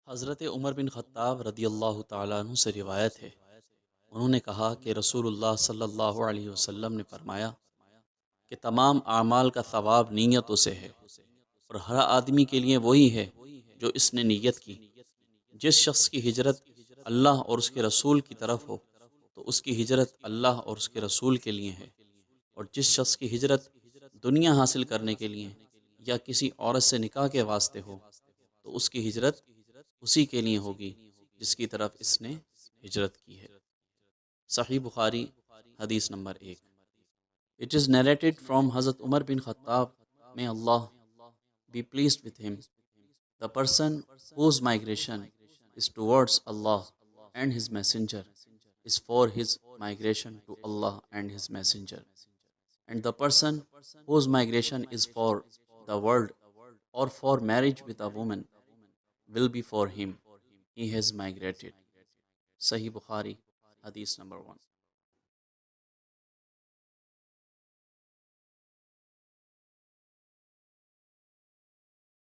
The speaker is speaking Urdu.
حضرت عمر بن خطاب رضی اللہ تعالیٰ عنہ سے روایت ہے، انہوں نے کہا کہ رسول اللہ صلی اللہ علیہ وسلم نے فرمایا کہ تمام اعمال کا ثواب نیتوں سے ہے، اور ہر آدمی کے لیے وہی ہے جو اس نے نیت کی۔ جس شخص کی ہجرت اللہ اور اس کے رسول کی طرف ہو تو اس کی ہجرت اللہ اور اس کے رسول کے لیے ہے، اور جس شخص کی ہجرت دنیا حاصل کرنے کے لیے یا کسی عورت سے نکاح کے واسطے ہو تو اس کی ہجرت اسی کے لیے ہوگی جس کی طرف اس نے ہجرت کی ہے۔ صحیح بخاری حدیث number 1۔ It is narrated from Hazrat Umar bin Khattab, may Allah be pleased with him, the person whose migration is towards Allah and His Messenger is for his migration to Allah and His Messenger, and the person whose migration is for the world or for marriage with a woman will be for him. He has migrated. Sahih Bukhari, Hadith number 1.